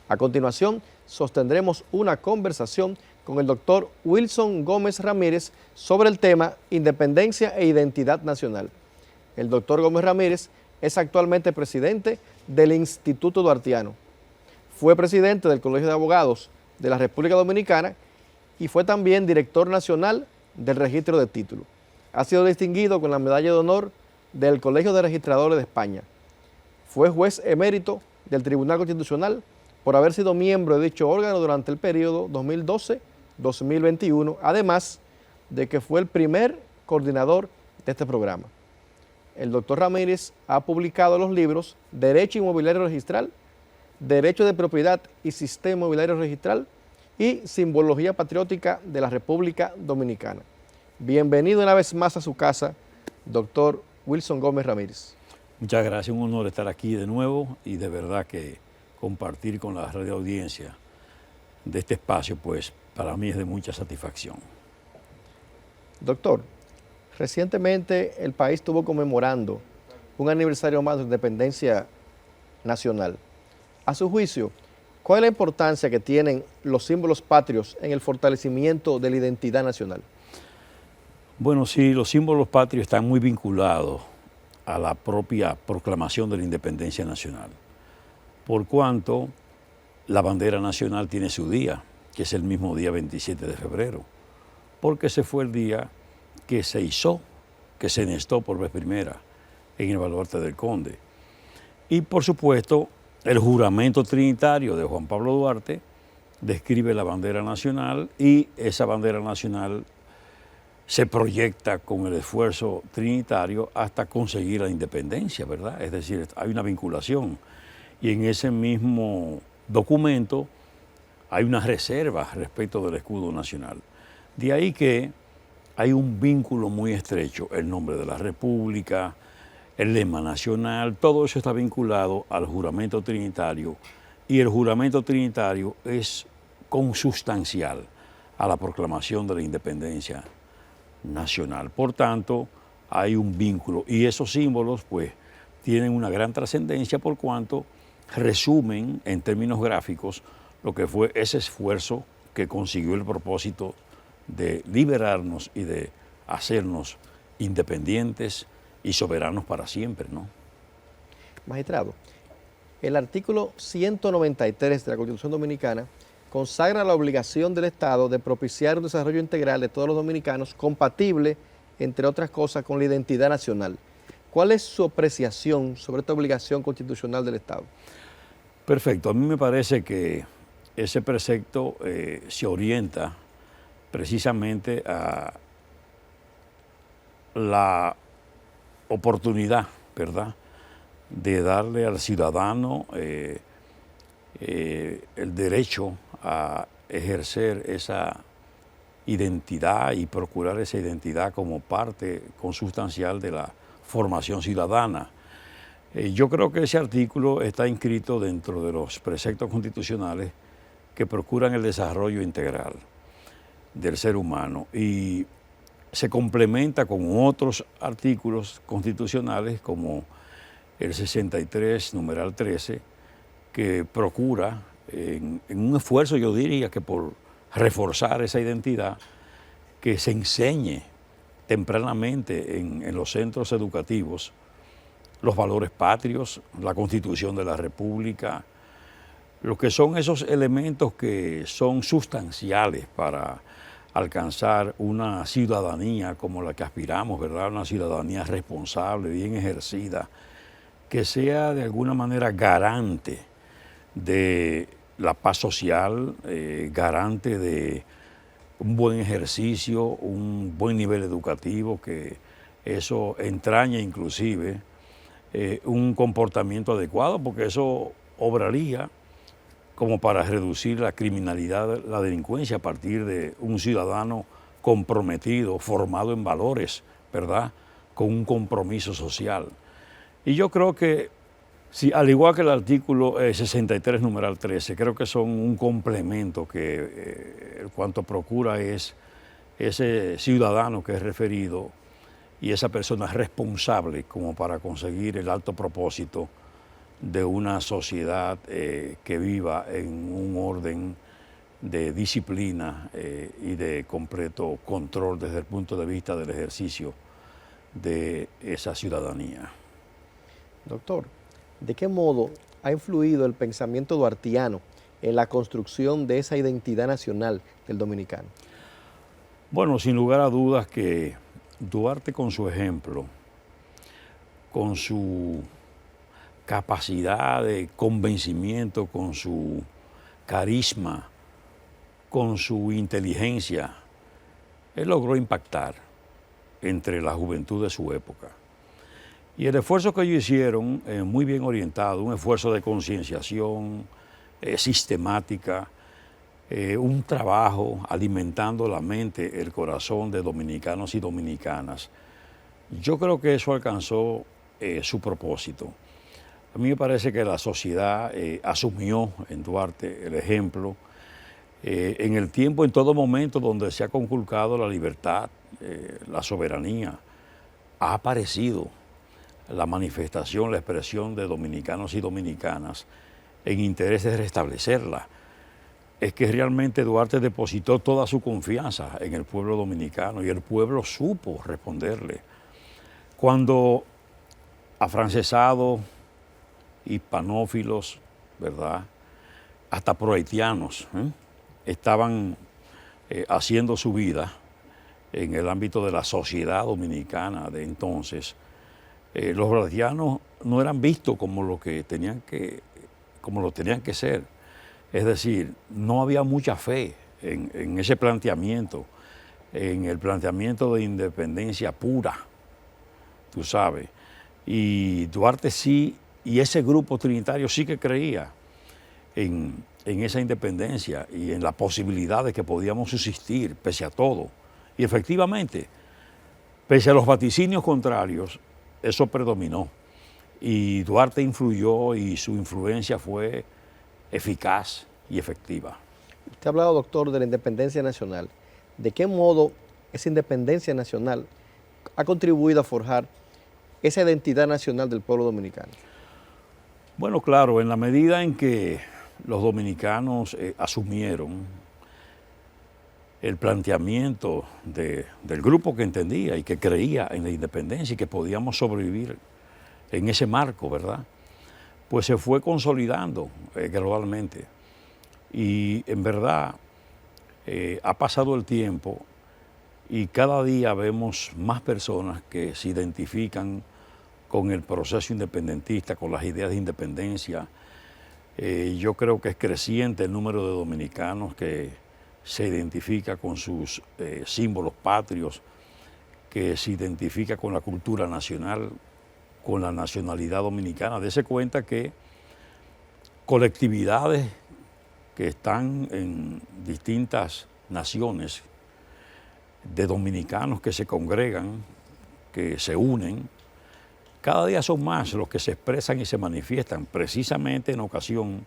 A continuación, sostendremos una conversación con el doctor Wilson Gómez Ramírez sobre el tema Independencia e Identidad Nacional. El doctor Gómez Ramírez es actualmente presidente del Instituto Duartiano. Fue presidente del Colegio de Abogados de la República Dominicana y fue también director nacional del Registro de Títulos. Ha sido distinguido con la Medalla de Honor del Colegio de Registradores de España. Fue juez emérito del Tribunal Constitucional por haber sido miembro de dicho órgano durante el periodo 2012-2021, además de que fue el primer coordinador de este programa. El doctor Ramírez ha publicado los libros Derecho Inmobiliario Registral, Derecho de Propiedad y Sistema Inmobiliario Registral y Simbología Patriótica de la República Dominicana. Bienvenido una vez más a su casa, doctor Wilson Gómez Ramírez. Muchas gracias, un honor estar aquí de nuevo y de verdad que compartir con la radio audiencia de este espacio, pues para mí es de mucha satisfacción. Doctor, recientemente el país estuvo conmemorando un aniversario más de independencia nacional. A su juicio, ¿cuál es la importancia que tienen los símbolos patrios en el fortalecimiento de la identidad nacional? Bueno, sí, los símbolos patrios están muy vinculados a la propia proclamación de la independencia nacional, por cuanto la bandera nacional tiene su día, que es el mismo día 27 de febrero, porque ese fue el día que se izó, que se enestó por vez primera en el baluarte del Conde. Y por supuesto, el juramento trinitario de Juan Pablo Duarte describe la bandera nacional y esa bandera nacional se proyecta con el esfuerzo trinitario hasta conseguir la independencia, ¿verdad? Es decir, hay una vinculación y en ese mismo documento hay una reserva respecto del escudo nacional. De ahí que hay un vínculo muy estrecho, el nombre de la República, el lema nacional, todo eso está vinculado al juramento trinitario y el juramento trinitario es consustancial a la proclamación de la independencia nacional. Por tanto, hay un vínculo y esos símbolos pues tienen una gran trascendencia por cuanto resumen en términos gráficos lo que fue ese esfuerzo que consiguió el propósito de liberarnos y de hacernos independientes y soberanos para siempre, ¿no? Magistrado, el artículo 193 de la Constitución Dominicana consagra la obligación del Estado de propiciar un desarrollo integral de todos los dominicanos compatible, entre otras cosas, con la identidad nacional. ¿Cuál es su apreciación sobre esta obligación constitucional del Estado? Perfecto. A mí me parece que ese precepto se orienta precisamente a la oportunidad, ¿verdad?, de darle al ciudadano el derecho a ejercer esa identidad y procurar esa identidad como parte consustancial de la formación ciudadana. Yo creo que ese artículo está inscrito dentro de los preceptos constitucionales que procuran el desarrollo integral del ser humano y se complementa con otros artículos constitucionales como el 63, numeral 13, que procura, en un esfuerzo, yo diría que por reforzar esa identidad, que se enseñe tempranamente en los centros educativos los valores patrios, la Constitución de la República, lo que son esos elementos que son sustanciales para alcanzar una ciudadanía como la que aspiramos, ¿verdad? Una ciudadanía responsable, bien ejercida, que sea de alguna manera garante de la paz social, garante de un buen ejercicio, un buen nivel educativo, que eso entraña inclusive un comportamiento adecuado, porque eso obraría como para reducir la criminalidad, la delincuencia a partir de un ciudadano comprometido, formado en valores, ¿verdad?, con un compromiso social. Y yo creo que, sí, al igual que el artículo 63, numeral 13, creo que son un complemento que cuanto procura es ese ciudadano que es referido y esa persona responsable como para conseguir el alto propósito de una sociedad que viva en un orden de disciplina y de completo control desde el punto de vista del ejercicio de esa ciudadanía. Doctor, ¿de qué modo ha influido el pensamiento duartiano en la construcción de esa identidad nacional del dominicano? Bueno, sin lugar a dudas que Duarte, con su ejemplo, con su capacidad de convencimiento, con su carisma, con su inteligencia, él logró impactar entre la juventud de su época. Y el esfuerzo que ellos hicieron, muy bien orientado, un esfuerzo de concienciación sistemática, un trabajo alimentando la mente, el corazón de dominicanos y dominicanas. Yo creo que eso alcanzó su propósito. A mí me parece que la sociedad asumió en Duarte el ejemplo en el tiempo, en todo momento donde se ha conculcado la libertad, la soberanía, ha aparecido la manifestación, la expresión de dominicanos y dominicanas en interés de restablecerla. Es que realmente Duarte depositó toda su confianza en el pueblo dominicano y el pueblo supo responderle. Cuando afrancesados, hispanófilos, ¿verdad?, hasta prohaitianos, estaban haciendo su vida en el ámbito de la sociedad dominicana de entonces, los haitianos no eran vistos como lo tenían que ser. Es decir, no había mucha fe en ese planteamiento, en el planteamiento de independencia pura, tú sabes. Y Duarte sí, y ese grupo trinitario sí que creía en esa independencia y en la posibilidad de que podíamos subsistir pese a todo. Y efectivamente, pese a los vaticinios contrarios, eso predominó. Y Duarte influyó y su influencia fue eficaz y efectiva. Usted ha hablado, doctor, de la independencia nacional. ¿De qué modo esa independencia nacional ha contribuido a forjar esa identidad nacional del pueblo dominicano? Bueno, claro, en la medida en que los dominicanos asumieron el planteamiento del grupo que entendía y que creía en la independencia y que podíamos sobrevivir en ese marco, ¿verdad?, pues se fue consolidando gradualmente. Y en verdad ha pasado el tiempo y cada día vemos más personas que se identifican con el proceso independentista, con las ideas de independencia. Yo creo que es creciente el número de dominicanos que se identifica con sus símbolos patrios, que se identifica con la cultura nacional, con la nacionalidad dominicana. Dese cuenta que colectividades que están en distintas naciones, de dominicanos que se congregan, que se unen, cada día son más los que se expresan y se manifiestan precisamente en ocasión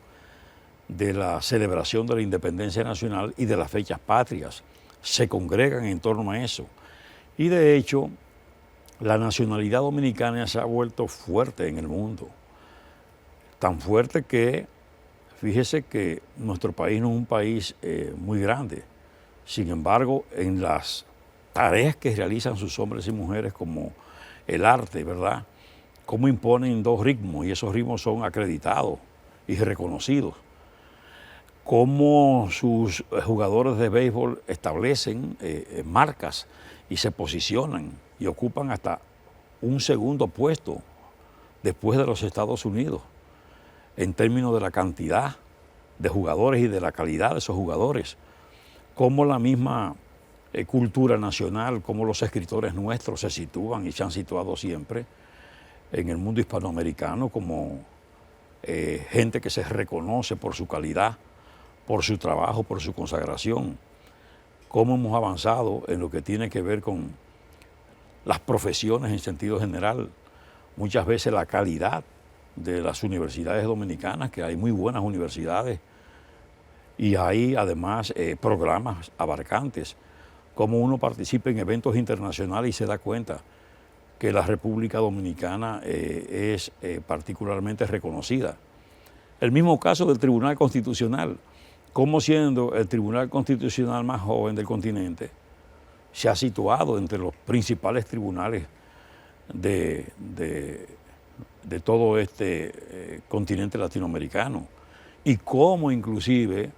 de la celebración de la independencia nacional y de las fechas patrias. Se congregan en torno a eso. Y de hecho, la nacionalidad dominicana se ha vuelto fuerte en el mundo. Tan fuerte que, fíjese que nuestro país no es un país muy grande. Sin embargo, en las tareas que realizan sus hombres y mujeres, como el arte, ¿verdad?, cómo imponen dos ritmos, y esos ritmos son acreditados y reconocidos. Cómo sus jugadores de béisbol establecen marcas y se posicionan y ocupan hasta un segundo puesto después de los Estados Unidos en términos de la cantidad de jugadores y de la calidad de esos jugadores. Cómo la misma cultura nacional, cómo los escritores nuestros se sitúan y se han situado siempre en el mundo hispanoamericano como gente que se reconoce por su calidad, por su trabajo, por su consagración. Cómo hemos avanzado en lo que tiene que ver con las profesiones en sentido general. Muchas veces la calidad de las universidades dominicanas, que hay muy buenas universidades, y hay además programas abarcantes. Cómo uno participa en eventos internacionales y se da cuenta que la República Dominicana es particularmente reconocida. El mismo caso del Tribunal Constitucional, como siendo el Tribunal Constitucional más joven del continente, se ha situado entre los principales tribunales de todo este continente latinoamericano, y cómo inclusive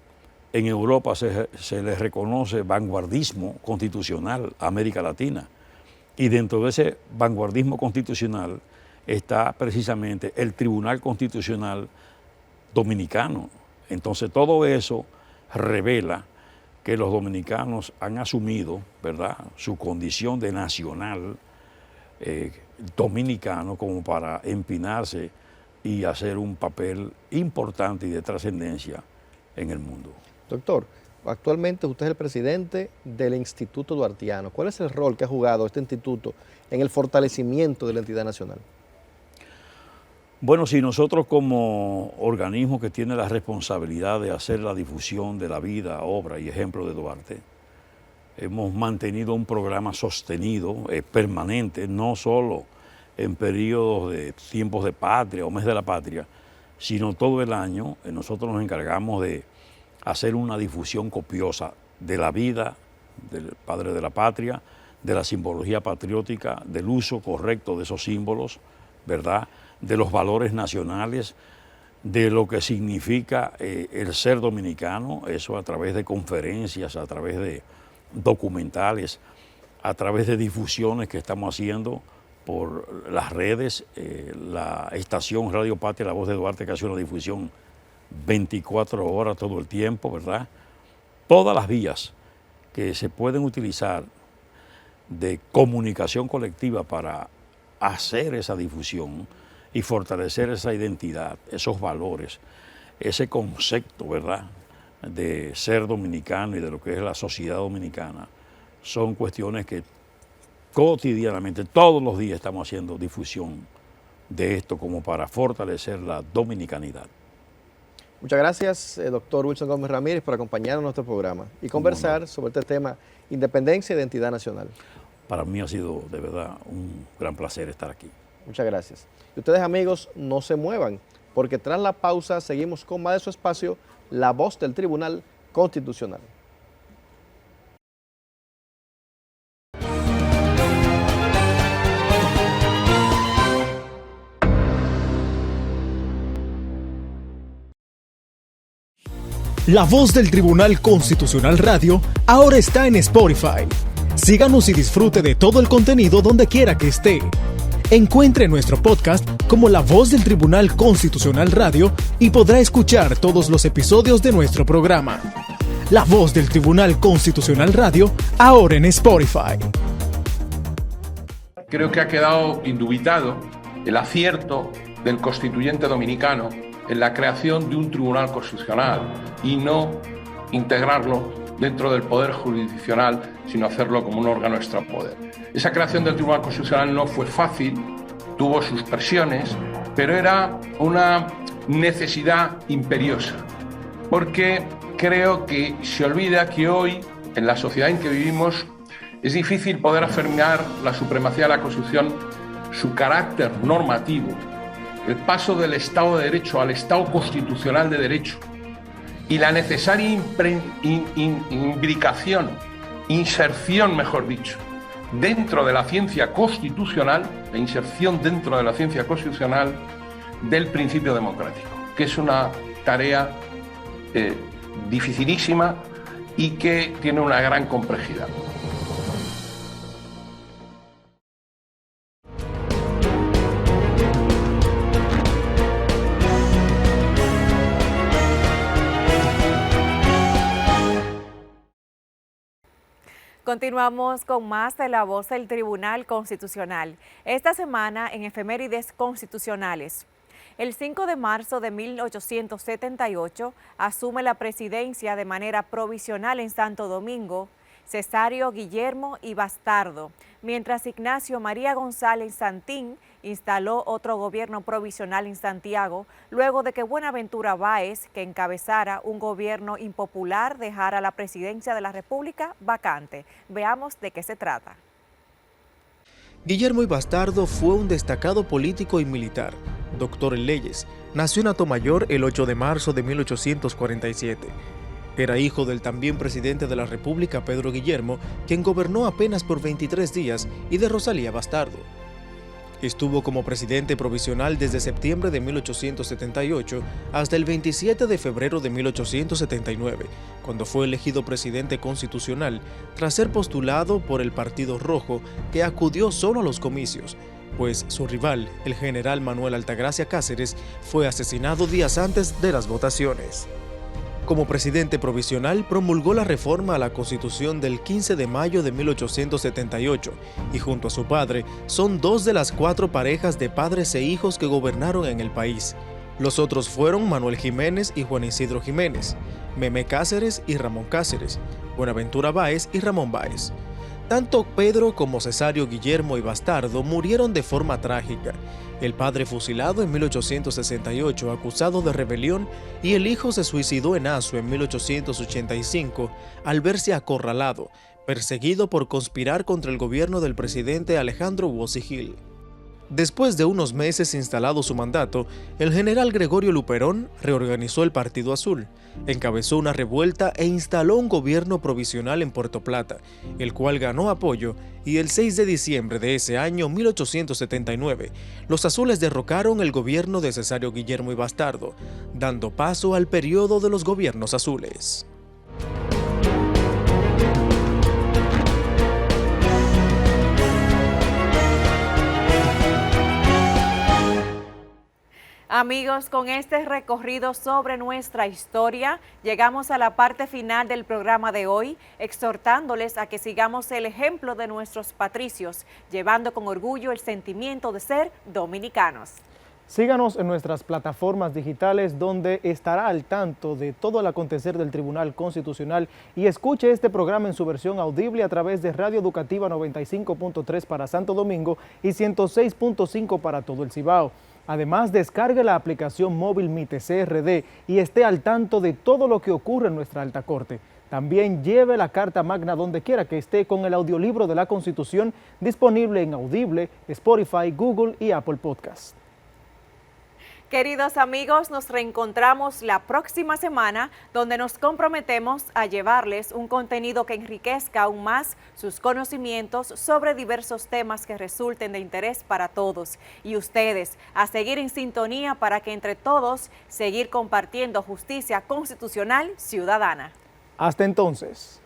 en Europa se les reconoce vanguardismo constitucional a América Latina. Y dentro de ese vanguardismo constitucional está precisamente el Tribunal Constitucional Dominicano. Entonces todo eso revela que los dominicanos han asumido, ¿verdad?, su condición de nacional dominicano como para empinarse y hacer un papel importante y de trascendencia en el mundo. Doctor, actualmente usted es el presidente del Instituto Duartiano. ¿Cuál es el rol que ha jugado este instituto en el fortalecimiento de la entidad nacional? Bueno, si nosotros como organismo que tiene la responsabilidad de hacer la difusión de la vida, obra y ejemplo de Duarte, hemos mantenido un programa sostenido, permanente, no solo en periodos de tiempos de patria o mes de la patria, sino todo el año. Nosotros nos encargamos de hacer una difusión copiosa de la vida del padre de la patria, de la simbología patriótica, del uso correcto de esos símbolos, ¿verdad?, de los valores nacionales, de lo que significa el ser dominicano, eso a través de conferencias, a través de documentales, a través de difusiones que estamos haciendo por las redes. La estación Radio Patria, La Voz de Duarte, que hace una difusión 24 horas todo el tiempo, ¿verdad? Todas las vías que se pueden utilizar de comunicación colectiva para hacer esa difusión y fortalecer esa identidad, esos valores, ese concepto, ¿verdad?, de ser dominicano y de lo que es la sociedad dominicana, son cuestiones que cotidianamente, todos los días estamos haciendo difusión de esto como para fortalecer la dominicanidad. Muchas gracias, doctor Wilson Gómez Ramírez, por acompañarnos en nuestro programa y conversar sobre este tema, independencia e identidad nacional. Para mí ha sido de verdad un gran placer estar aquí. Muchas gracias. Y ustedes, amigos, no se muevan, porque tras la pausa seguimos con más de su espacio, La Voz del Tribunal Constitucional. La Voz del Tribunal Constitucional Radio ahora está en Spotify. Síganos y disfrute de todo el contenido donde quiera que esté. Encuentre nuestro podcast como La Voz del Tribunal Constitucional Radio y podrá escuchar todos los episodios de nuestro programa. La Voz del Tribunal Constitucional Radio, ahora en Spotify. Creo que ha quedado indubitado el acierto del constituyente dominicano en la creación de un tribunal constitucional y no integrarlo dentro del poder jurisdiccional, sino hacerlo como un órgano extrapoder. Esa creación del Tribunal Constitucional no fue fácil, tuvo sus presiones, pero era una necesidad imperiosa, porque creo que se olvida que hoy, en la sociedad en que vivimos, es difícil poder afirmar la supremacía de la Constitución, su carácter normativo, el paso del Estado de Derecho al Estado constitucional de Derecho y la necesaria inserción, mejor dicho, dentro de la ciencia constitucional, la inserción dentro de la ciencia constitucional del principio democrático, que es una tarea dificilísima y que tiene una gran complejidad. Continuamos con más de La Voz del Tribunal Constitucional. Esta semana en Efemérides Constitucionales. El 5 de marzo de 1878 asume la presidencia de manera provisional en Santo Domingo Cesario Guillermo y Bastardo, mientras Ignacio María González Santín instaló otro gobierno provisional en Santiago, luego de que Buenaventura Báez, que encabezara un gobierno impopular, dejara la presidencia de la República vacante. Veamos de qué se trata. Guillermo y Bastardo fue un destacado político y militar, doctor en leyes. Nació en Atomayor el 8 de marzo de 1847. Era hijo del también presidente de la República, Pedro Guillermo, quien gobernó apenas por 23 días, y de Rosalía Bastardo. Estuvo como presidente provisional desde septiembre de 1878 hasta el 27 de febrero de 1879, cuando fue elegido presidente constitucional tras ser postulado por el Partido Rojo, que acudió solo a los comicios, pues su rival, el general Manuel Altagracia Cáceres, fue asesinado días antes de las votaciones. Como presidente provisional, promulgó la reforma a la Constitución del 15 de mayo de 1878 y junto a su padre son dos de las 4 parejas de padres e hijos que gobernaron en el país. Los otros fueron Manuel Jiménez y Juan Isidro Jiménez, Memé Cáceres y Ramón Cáceres, Buenaventura Báez y Ramón Báez. Tanto Pedro como Cesario Guillermo y Bastardo murieron de forma trágica. El padre fusilado en 1868 acusado de rebelión y el hijo se suicidó en Azua en 1885 al verse acorralado, perseguido por conspirar contra el gobierno del presidente Alejandro Bossi Gil. Después de unos meses instalado su mandato, el general Gregorio Luperón reorganizó el Partido Azul, encabezó una revuelta e instaló un gobierno provisional en Puerto Plata, el cual ganó apoyo, y el 6 de diciembre de ese año 1879, los azules derrocaron el gobierno de Cesario Guillermo y Bastardo, dando paso al periodo de los gobiernos azules. Amigos, con este recorrido sobre nuestra historia, llegamos a la parte final del programa de hoy, exhortándoles a que sigamos el ejemplo de nuestros patricios, llevando con orgullo el sentimiento de ser dominicanos. Síganos en nuestras plataformas digitales, donde estará al tanto de todo el acontecer del Tribunal Constitucional, y escuche este programa en su versión audible a través de Radio Educativa 95.3 para Santo Domingo y 106.5 para todo el Cibao. Además, descargue la aplicación móvil Mi TCRD y esté al tanto de todo lo que ocurre en nuestra Alta Corte. También lleve la Carta Magna donde quiera que esté con el audiolibro de la Constitución, disponible en Audible, Spotify, Google y Apple Podcast. Queridos amigos, nos reencontramos la próxima semana, donde nos comprometemos a llevarles un contenido que enriquezca aún más sus conocimientos sobre diversos temas que resulten de interés para todos, y ustedes a seguir en sintonía para que entre todos seguir compartiendo justicia constitucional ciudadana. Hasta entonces.